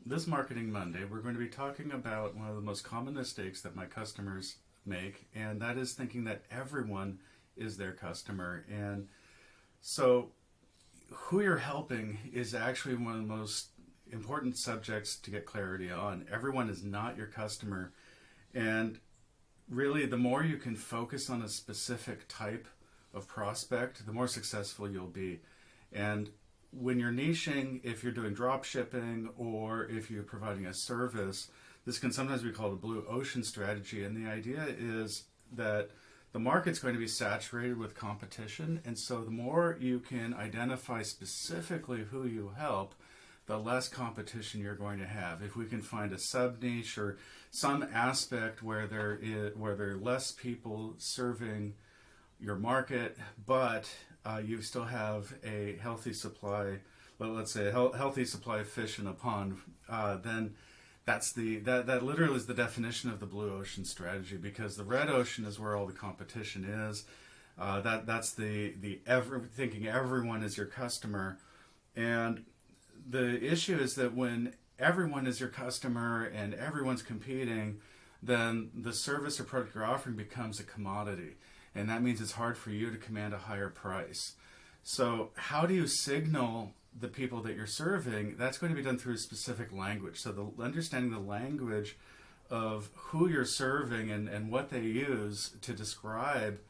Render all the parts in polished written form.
this Marketing Monday, we're going to be talking about one of the most common mistakes that my customers make, and that is thinking that everyone is their customer. And so, who you're helping is actually one of the most important subjects to get clarity on. Everyone is not your customer, and really, the more you can focus on a specific type of prospect, the more successful you'll be. And when you're niching, if you're doing drop shipping or if you're providing a service, this can sometimes be called a blue ocean strategy. And the idea is that the market's going to be saturated with competition. And so the more you can identify specifically who you help, the less competition you're going to have. If we can find a sub niche or some aspect where there are less people serving your market, but you still have a healthy supply, well, let's say a healthy supply of fish in a pond, then that literally is the definition of the blue ocean strategy, because the red ocean is where all the competition is. That's thinking everyone is your customer. And the issue is that when everyone is your customer and everyone's competing, then the service or product you're offering becomes a commodity. And that means it's hard for you to command a higher price. So how do you signal the people that you're serving? That's going to be done through a specific language. So understanding the language of who you're serving and what they use to describe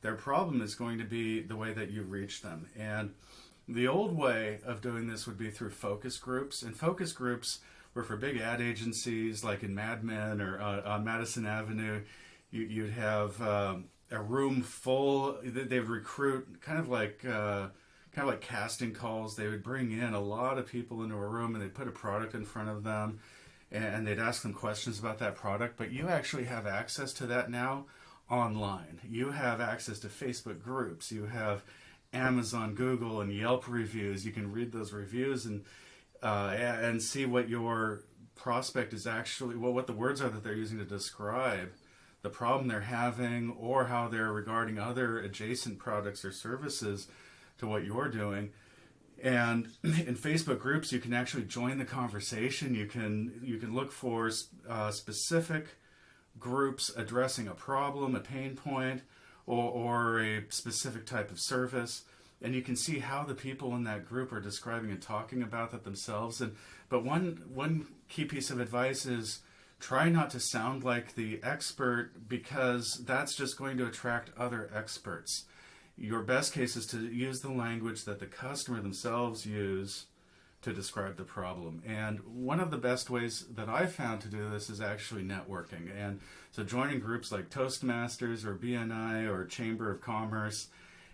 their problem is going to be the way that you reach them. And the old way of doing this would be through focus groups. And focus groups were for big ad agencies like in Mad Men or on Madison Avenue. You'd have a room full. They would recruit kind of like casting calls. They would bring in a lot of people into a room and they'd put a product in front of them and they'd ask them questions about that product. But you actually have access to that now online. You have access to Facebook groups. You have Amazon, Google, and Yelp reviews. You can read those reviews and see what your prospect is actually, what the words are that they're using to describe the problem they're having, or how they're regarding other adjacent products or services to what you're doing. And in Facebook groups, you can actually join the conversation. You can look for specific groups addressing a problem, a pain point, or a specific type of service, and you can see how the people in that group are describing and talking about that themselves. But one key piece of advice is try not to sound like the expert, because that's just going to attract other experts. Your best case is to use the language that the customer themselves use to describe the problem. And one of the best ways that I've found to do this is actually networking. And so joining groups like Toastmasters or BNI or Chamber of Commerce.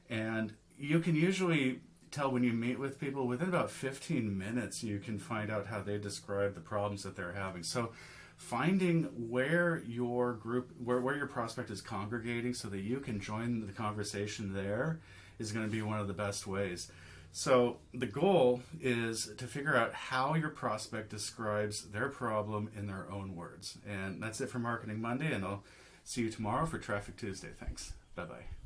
And you can usually tell when you meet with people, within about 15 minutes, you can find out how they describe the problems that they're having. So finding where your prospect is congregating so that you can join the conversation there is going to be one of the best ways. So the goal is to figure out how your prospect describes their problem in their own words. And that's it for Marketing Monday, and I'll see you tomorrow for Traffic Tuesday. Thanks. Bye-bye.